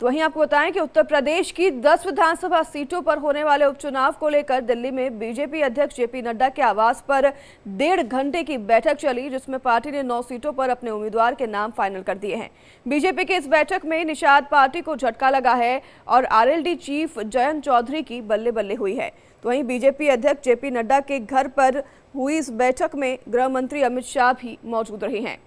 तो वहीं आपको बताएं कि उत्तर प्रदेश की 10 विधानसभा सीटों पर होने वाले उपचुनाव को लेकर दिल्ली में बीजेपी अध्यक्ष जेपी नड्डा के आवास पर 1.5 घंटे की बैठक चली, जिसमें पार्टी ने 9 सीटों पर अपने उम्मीदवार के नाम फाइनल कर दिए हैं। बीजेपी की इस बैठक में निषाद पार्टी को झटका लगा है और आरएलडी चीफ जयंत चौधरी की बल्ले बल्ले हुई है। तो वहीं बीजेपी अध्यक्ष जेपी नड्डा के घर पर हुई इस बैठक में गृह मंत्री अमित शाह भी मौजूद रहे हैं।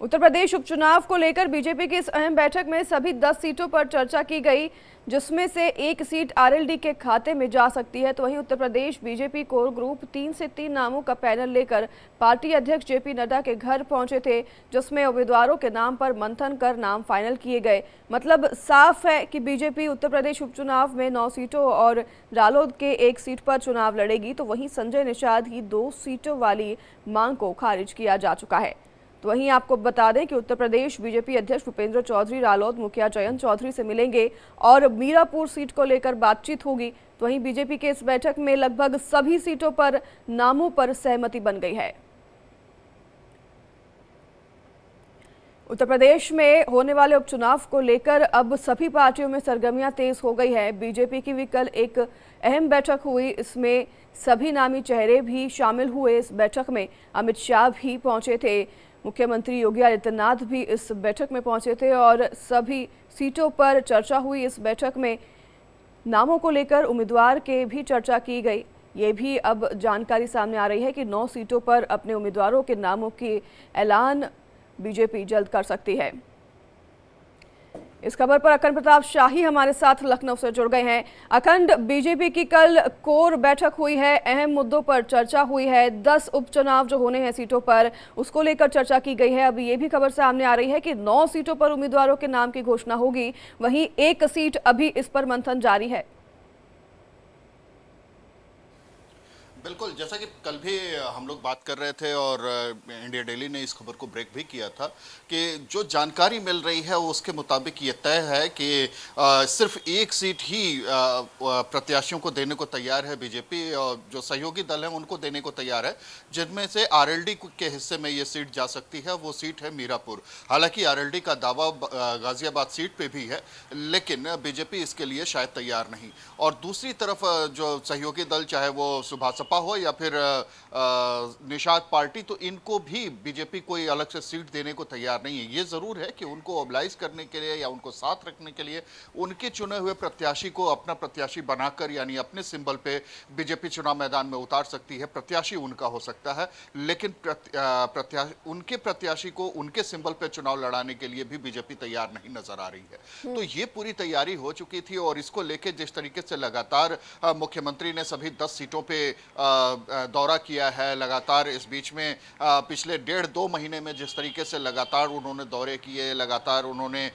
उत्तर प्रदेश उपचुनाव को लेकर बीजेपी की इस अहम बैठक में सभी 10 सीटों पर चर्चा की गई, जिसमें से एक सीट आरएलडी के खाते में जा सकती है। तो वहीं Uttar Pradesh BJP core group 3 से 3 नामों का पैनल लेकर पार्टी अध्यक्ष जेपी नड्डा के घर पहुंचे थे, जिसमें उम्मीदवारों के नाम पर मंथन कर नाम फाइनल किए गए। मतलब साफ है कि बीजेपी उत्तर प्रदेश उपचुनाव में 9 सीटों और रालोद के 1 सीट पर चुनाव लड़ेगी। तो वहीं संजय निषाद की 2 सीटों वाली मांग को खारिज किया जा चुका है। तो वहीं आपको बता दें कि उत्तर प्रदेश बीजेपी अध्यक्ष भूपेंद्र चौधरी रालोद मुखिया जयंत चौधरी से मिलेंगे और मीरापुर सीट को लेकर बातचीत होगी। तो वहीं बीजेपी के इस बैठक में लगभग सभी सीटों पर नामों पर सहमति बन गई है। उत्तर प्रदेश में होने वाले उपचुनाव को लेकर अब सभी पार्टियों में सरगर्मियां तेज हो गई है। बीजेपी की भी कल एक अहम बैठक हुई, इसमें सभी नामी चेहरे भी शामिल हुए। इस बैठक में अमित शाह भी पहुंचे थे, मुख्यमंत्री योगी आदित्यनाथ भी इस बैठक में पहुंचे थे और सभी सीटों पर चर्चा हुई। इस बैठक में नामों को लेकर उम्मीदवार के भी चर्चा की गई। ये भी अब जानकारी सामने आ रही है कि 9 सीटों पर अपने उम्मीदवारों के नामों की ऐलान बीजेपी जल्द कर सकती है। इस खबर पर अखंड प्रताप शाही हमारे साथ लखनऊ से जुड़ गए हैं। अखंड, बीजेपी की कल कोर बैठक हुई है, अहम मुद्दों पर चर्चा हुई है, 10 उपचुनाव जो होने हैं सीटों पर उसको लेकर चर्चा की गई है। अब ये भी खबर सामने आ रही है कि 9 सीटों पर उम्मीदवारों के नाम की घोषणा होगी, वहीं 1 सीट अभी इस पर मंथन जारी है। बिल्कुल, जैसा कि कल भी हम लोग बात कर रहे थे और इंडिया डेली ने इस खबर को ब्रेक भी किया था कि जो जानकारी मिल रही है उसके मुताबिक ये तय है कि सिर्फ 1 सीट ही प्रत्याशियों को देने को तैयार है बीजेपी, और जो सहयोगी दल हैं उनको देने को तैयार है, जिनमें से आरएलडी के हिस्से में ये सीट जा सकती है। वो सीट है मीरापुर। हालांकि आरएलडी का दावा गाजियाबाद सीट पे भी है, लेकिन बीजेपी इसके लिए शायद तैयार नहीं। और दूसरी तरफ जो सहयोगी दल, चाहे वो सुभाष हो या फिर निषाद पार्टी, तो इनको भी बीजेपी कोई अलग से सीट देने को तैयार नहीं है। ये जरूर है कि उनको ओबलाइज करने के लिए या उनको साथ रखने के लिए उनके चुने हुए प्रत्याशी को अपना प्रत्याशी बनाकर, यानी अपने सिंबल पे बीजेपी चुनाव मैदान में उतार सकती है। प्रत्याशी उनका हो सकता है, लेकिन उनके प्रत्याशी को उनके सिंबल पे चुनाव लड़ाने के लिए भी बीजेपी तैयार नहीं नजर आ रही है। तो ये पूरी तैयारी हो चुकी थी और इसको लेकर जिस तरीके से लगातार मुख्यमंत्री ने सभी 10 सीटों पे दौरा किया है, लगातार इस बीच में पिछले 1.5-2 महीने में जिस तरीके से लगातार उन्होंने दौरे किए, लगातार उन्होंने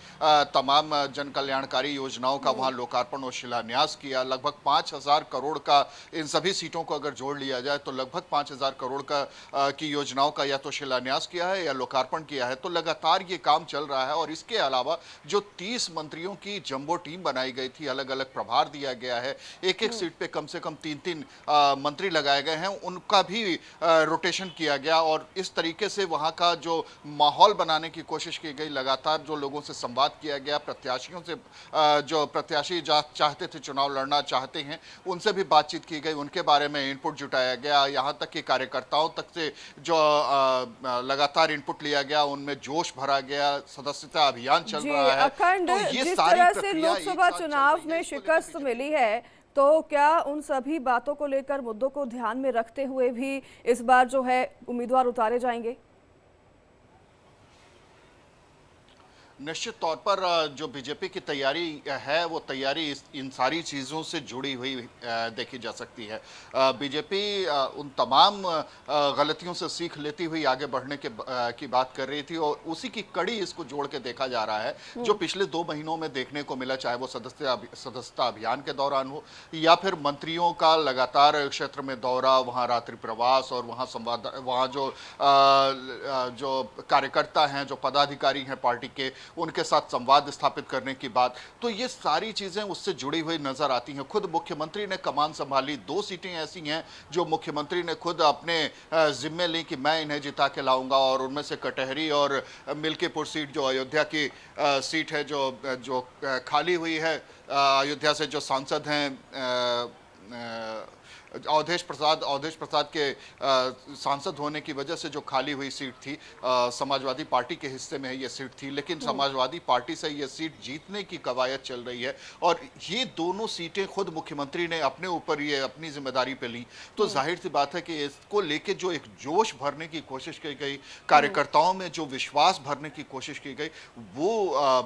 तमाम जन कल्याणकारी योजनाओं का वहां लोकार्पण और शिलान्यास किया। लगभग 5,000 करोड़ का, इन सभी सीटों को अगर जोड़ लिया जाए तो लगभग 5,000 करोड़ का की योजनाओं का या तो शिलान्यास किया है या लोकार्पण किया है। तो लगातार ये काम चल रहा है। और इसके अलावा जो 30 मंत्रियों की जंबो टीम बनाई गई थी, अलग अलग प्रभार दिया गया है, एक सीट पे कम से कम 3-3 मंत्री लगाए गए हैं, उनका भी रोटेशन किया गया और इस तरीके से वहां का जो माहौल बनाने की कोशिश की गई। लगातार जो लोगों से संवाद किया गया, प्रत्याशियों से, जो प्रत्याशी चाहते थे, चुनाव लड़ना चाहते हैं, उनसे भी बातचीत की गई, उनके बारे में इनपुट जुटाया गया। यहां तक कि कार्यकर्ताओं तक से जो लगातार इनपुट लिया गया, उनमें जोश भरा गया, सदस्यता अभियान चल रहा है। अखंड, जिस तरह से लोकसभा चुनाव में शिकस्त मिली है, तो क्या उन सभी बातों को लेकर, मुद्दों को ध्यान में रखते हुए भी इस बार जो है उम्मीदवार उतारे जाएंगे? निश्चित तौर पर जो बीजेपी की तैयारी है, वो तैयारी इन सारी चीज़ों से जुड़ी हुई देखी जा सकती है। बीजेपी उन तमाम गलतियों से सीख लेती हुई आगे बढ़ने की बात कर रही थी और उसी की कड़ी इसको जोड़ के देखा जा रहा है, जो पिछले 2 महीनों में देखने को मिला, चाहे वो सदस्यता अभियान के दौरान हो या फिर मंत्रियों का लगातार क्षेत्र में दौरा, वहाँ रात्रि प्रवास और वहाँ संवाद, वहाँ जो कार्यकर्ता हैं, जो पदाधिकारी हैं पार्टी के, उनके साथ संवाद स्थापित करने की बात, तो ये सारी चीज़ें उससे जुड़ी हुई नजर आती हैं। खुद मुख्यमंत्री ने कमान संभाली, 2 सीटें ऐसी हैं जो मुख्यमंत्री ने खुद अपने जिम्मे ली कि मैं इन्हें जिता के लाऊंगा, और उनमें से कटहरी और मिल्कीपुर सीट जो अयोध्या की सीट है जो जो खाली हुई है, अयोध्या से जो सांसद हैं अवधेश प्रसाद के सांसद होने की वजह से जो खाली हुई सीट थी, समाजवादी पार्टी के हिस्से में ये सीट थी, लेकिन समाजवादी पार्टी से ये सीट जीतने की कवायद चल रही है और ये दोनों सीटें खुद मुख्यमंत्री ने अपने ऊपर ये अपनी जिम्मेदारी पे ली। तो जाहिर सी बात है कि इसको लेके जो एक जोश भरने की कोशिश की गई, कार्यकर्ताओं में जो विश्वास भरने की कोशिश की गई, वो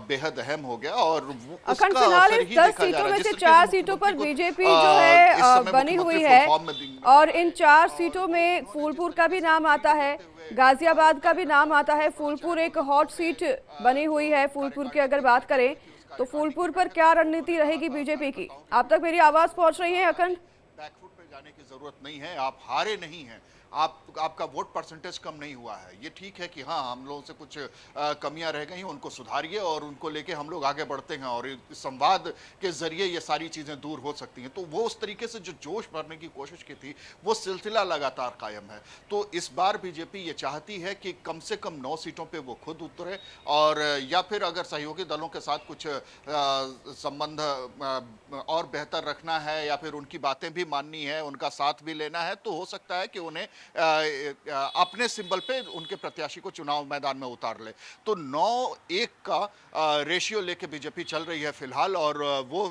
बेहद अहम हो गया और उसका असर ही 10 देखा जा सीटों रहा है। में से जिस तरीके 4 से सीटों पर मुख्यमंत्री को, बीजेपी जो इस है समय बनी मुख्यमंत्री हुई फुल है फॉर्म में देंगे। और इन 4 सीटों में फूलपुर का भी नाम आता है, गाजियाबाद का भी नाम आता है। फूलपुर एक हॉट सीट बनी हुई है। फूलपुर की अगर बात करें तो फूलपुर पर क्या रणनीति रहेगी बीजेपी की? आप तक मेरी आवाज पहुंच रही है अखंड? बैकफुट पे जाने की जरूरत नहीं है, आप हारे नहीं हैं, आपका वोट परसेंटेज कम नहीं हुआ है। ये ठीक है कि हाँ, हम लोगों से कुछ कमियां रह गई हैं, उनको सुधारिए और उनको लेके हम लोग आगे बढ़ते हैं और इस संवाद के जरिए ये सारी चीजें दूर हो सकती हैं। तो वो उस तरीके से जो जोश भरने की कोशिश की थी, वो सिलसिला लगातार कायम है। तो इस बार बीजेपी ये चाहती है कि कम से कम 9 सीटों पे वो खुद उतरे, और या फिर अगर सहयोगी दलों के साथ कुछ संबंध और बेहतर रखना है या फिर उनकी बातें भी माननी है, उनका साथ भी लेना है, तो हो सकता है कि उन्हें अपने सिंबल पे उनके प्रत्याशी को चुनाव मैदान में उतार ले। तो 9-1 का रेशियो लेके बीजेपी चल रही है फिलहाल, और वो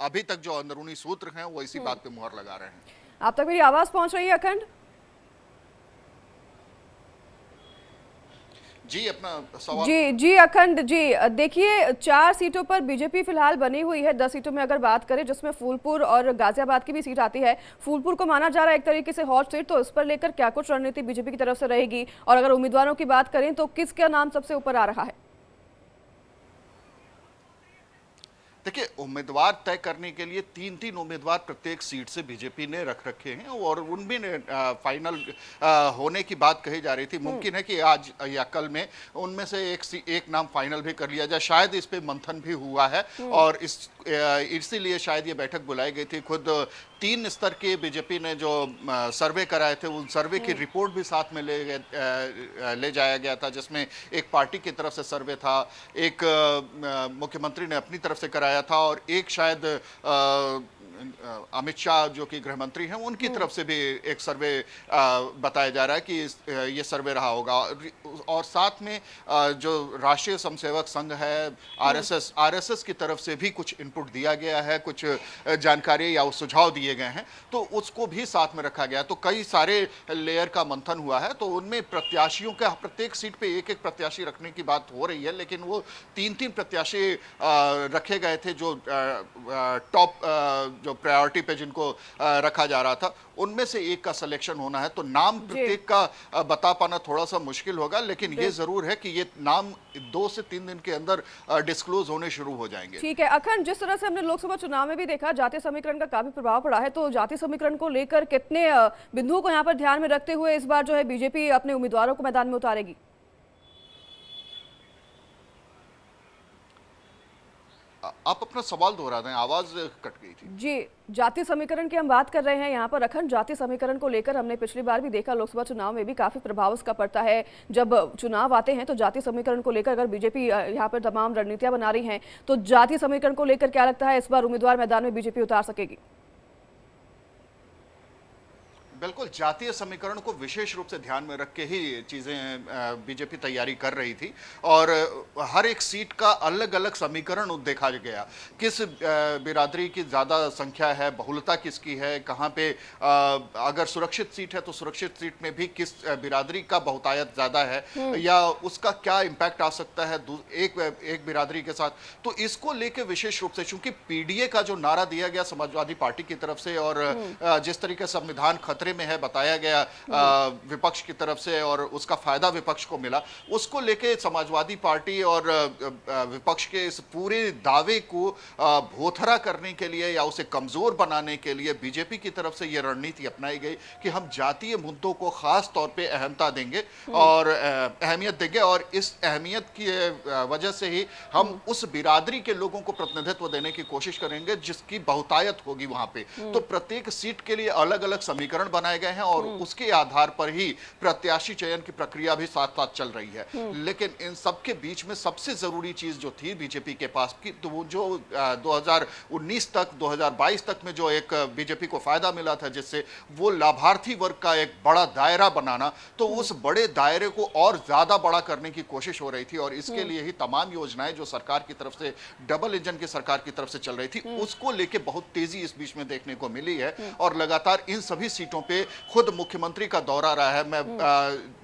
अभी तक जो अंदरूनी सूत्र हैं वो इसी बात पे मुहर लगा रहे हैं। आप तक मेरी आवाज पहुंच रही है अखंड? जी, अपना सवाल। जी अखंड जी, देखिए 4 सीटों पर बीजेपी फिलहाल बनी हुई है। 10 सीटों में अगर बात करें जिसमें फूलपुर और गाजियाबाद की भी सीट आती है, फूलपुर को माना जा रहा है एक तरीके से हॉट सीट, तो इस पर लेकर क्या कुछ रणनीति बीजेपी की तरफ से रहेगी? और अगर उम्मीदवारों की बात करें तो किसका नाम सबसे ऊपर आ रहा है? देखिए, उम्मीदवार तय करने के लिए 3-3 उम्मीदवार प्रत्येक सीट से बीजेपी ने रख रखे हैं और उनमें फाइनल होने की बात कही जा रही थी। मुमकिन है कि आज या कल में उनमें से एक नाम फाइनल भी कर लिया जाए। शायद इस पे मंथन भी हुआ है और इसीलिए शायद ये बैठक बुलाई गई थी। खुद 3 स्तर के बीजेपी ने जो सर्वे कराए थे, उन सर्वे की रिपोर्ट भी साथ में ले जाया गया था, जिसमें एक पार्टी की तरफ से सर्वे था, एक मुख्यमंत्री ने अपनी तरफ से कराया था और एक शायद अमित शाह जो कि गृह मंत्री हैं उनकी तरफ से भी एक सर्वे बताया जा रहा है कि ये सर्वे रहा होगा। और साथ में जो राष्ट्रीय स्वयंसेवक संघ है, आरएसएस की तरफ से भी कुछ इनपुट दिया गया है, कुछ जानकारी या सुझाव दिए गए हैं, तो उसको भी साथ में रखा गया। तो कई सारे लेयर का मंथन हुआ है, तो उनमें प्रत्याशियों का प्रत्येक सीट पे एक प्रत्याशी रखने की बात हो रही है, लेकिन वो 3-3 प्रत्याशी रखे गए थे जो टॉप जो प्रायोरिटी पे जिनको रखा जा रहा था, उनमें से एक का सिलेक्शन होना है। तो नाम प्रत्येक का बता पाना थोड़ा सा मुश्किल होगा, लेकिन ये जरूर है कि ये नाम 2 से 3 दिन के अंदर डिस्क्लोज होने शुरू हो जाएंगे। ठीक है अखंड, जिस तरह से हमने लोकसभा चुनाव में भी देखा जातीय समीकरण का काफी प्रभाव पड़ा है, तो जातीय समीकरण को लेकर कितने बिंदुओं को यहाँ पर ध्यान में रखते हुए इस बार जो है बीजेपी अपने उम्मीदवारों को मैदान में उतारेगी? आप अपना सवाल दोहरा दें, आवाज कट गई थी। जी, जातीय समीकरण की हम बात कर रहे हैं यहाँ पर अखंड। जातीय समीकरण को लेकर हमने पिछली बार भी देखा, लोकसभा चुनाव में भी काफी प्रभाव इसका पड़ता है। जब चुनाव आते हैं तो जातीय समीकरण को लेकर अगर बीजेपी यहाँ पर तमाम रणनीतियां बना रही हैं, तो जातीय समीकरण को लेकर क्या लगता है इस बार उम्मीदवार मैदान में बीजेपी उतार सकेगी? बिल्कुल, जातीय समीकरण को विशेष रूप से ध्यान में रख के ही चीज़ें बीजेपी तैयारी कर रही थी और हर एक सीट का अलग अलग समीकरण देखा गया। किस बिरादरी की ज़्यादा संख्या है, बहुलता किसकी है, कहाँ पे अगर सुरक्षित सीट है तो सुरक्षित सीट में भी किस बिरादरी का बहुतायत ज़्यादा है या उसका क्या इम्पैक्ट आ सकता है एक बिरादरी के साथ। तो इसको लेके विशेष रूप से, चूंकि पीडीए का जो नारा दिया गया समाजवादी पार्टी की तरफ से और जिस तरीके से संविधान खतरे खतरे में है बताया गया विपक्ष की तरफ से और उसका फायदा विपक्ष को मिला, उसको लेके समाजवादी पार्टी और विपक्ष के इस पूरे दावे को भोथरा करने के लिए या उसे कमजोर बनाने के लिए बीजेपी की तरफ से यह रणनीति अपनाई गई कि हम जातीय मुद्दों को खास तौर पे अहमता देंगे और अहमियत देंगे और इस अहमियत की वजह से ही हम उस बिरादरी के लोगों को प्रतिनिधित्व देने की कोशिश करेंगे जिसकी बहुतायत होगी वहां पे। तो प्रत्येक सीट के लिए अलग अलग समीकरण बनाए गए हैं और उसके आधार पर ही प्रत्याशी चयन की प्रक्रिया भी साथ साथ चल रही है। लेकिन इन सबके बीच में सबसे जरूरी चीज जो थी बीजेपी के पास की, तो वो जो 2019 तक 2022 तक में जो एक बीजेपी को फायदा मिला था जिससे वो लाभार्थी वर्ग का एक बड़ा दायरा बनाना, तो उस बड़े दायरे को और ज्यादा बड़ा करने की कोशिश हो रही थी और इसके लिए ही तमाम योजनाएं जो सरकार की तरफ से डबल इंजन की सरकार की तरफ से चल रही थी उसको लेके बहुत तेजी इस बीच में देखने को मिली है और लगातार इन सभी सीटों पे खुद मुख्यमंत्री का दौरा रहा है। मैं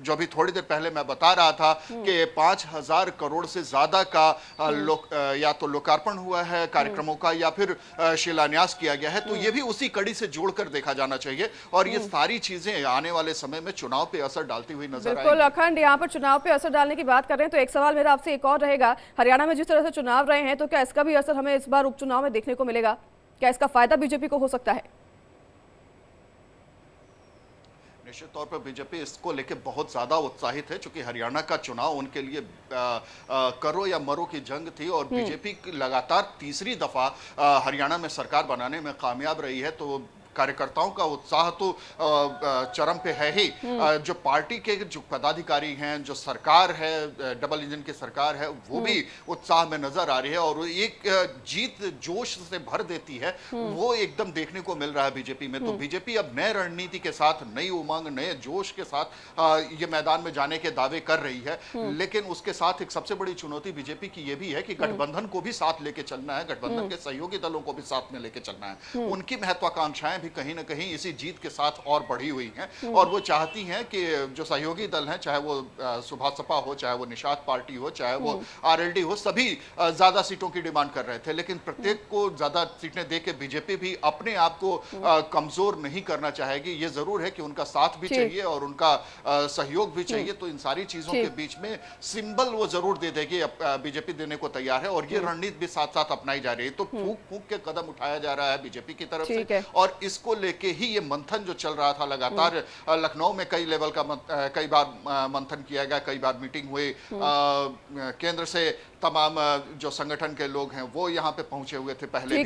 जो अभी थोड़ी देर पहले मैं बता रहा था कि 5,000 करोड़ से ज्यादा का या तो लोकार्पण हुआ है कार्यक्रमों का या फिर शिलान्यास किया गया है, तो ये भी उसी कड़ी से जोड़कर देखा जाना चाहिए और ये सारी चीजें आने वाले समय में चुनाव पे असर डालती हुई नजर आएगी। बिल्कुल अखंड, यहाँ पर चुनाव पे असर डालने की बात कर रहे हैं तो एक सवाल मेरा आपसे एक और रहेगा, हरियाणा में जिस तरह से चुनाव रहे हैं तो क्या इसका भी असर हमें इस बार उपचुनाव में देखने को मिलेगा? क्या इसका फायदा बीजेपी को हो सकता है? निश्चित तौर पर बीजेपी इसको लेके बहुत ज्यादा उत्साहित है क्योंकि हरियाणा का चुनाव उनके लिए करो या मरो की जंग थी और बीजेपी लगातार तीसरी दफा हरियाणा में सरकार बनाने में कामयाब रही है। तो कार्यकर्ताओं का उत्साह तो चरम पे है ही। जो पार्टी के जो पदाधिकारी हैं, जो सरकार है, डबल इंजन की सरकार है, वो भी उत्साह में नजर आ रही है और एक जीत जोश से भर देती है, वो एकदम देखने को मिल रहा है बीजेपी में। तो बीजेपी अब नए रणनीति के साथ, नई उमंग, नए जोश के साथ ये मैदान में जाने के दावे कर रही है। लेकिन उसके साथ एक सबसे बड़ी चुनौती बीजेपी की ये भी है कि गठबंधन को भी साथ लेके चलना है, गठबंधन के सहयोगी दलों को भी साथ में लेके चलना है। उनकी महत्वाकांक्षाएं भी कहीं ना कहीं इसी जीत के साथ और बढ़ी हुई हैं और वो चाहती हैं कि जो सहयोगी दल हैं, चाहे वो सुभाष सपा हो, चाहे वो निषाद पार्टी हो, चाहे वो आरएलडी हो, सभी ज्यादा सीटों की डिमांड कर रहे थे। लेकिन प्रत्येक को ज्यादा सीटें देके बीजेपी भी अपने आप को कमजोर नहीं करना चाहेगी। ये जरूर है कि उनका साथ भी चाहिए और उनका सहयोग भी चाहिए। तो इन सारी चीजों के बीच में सिंबल वो जरूर दे देगी, बीजेपी देने को तैयार है और ये रणनीति भी साथ साथ अपनाई जा रही है। तो फूंक फूंक के कदम उठाया जा रहा है बीजेपी की तरफ से और इसको लेके ही ये मंथन जो चल रहा था लगातार, लखनऊ में कई लेवल का कई बार मंथन किया गया, कई बार मीटिंग हुई, केंद्र से तमाम जो संगठन के लोग हैं वो यहाँ पे पहुंचे हुए थे पहले भी।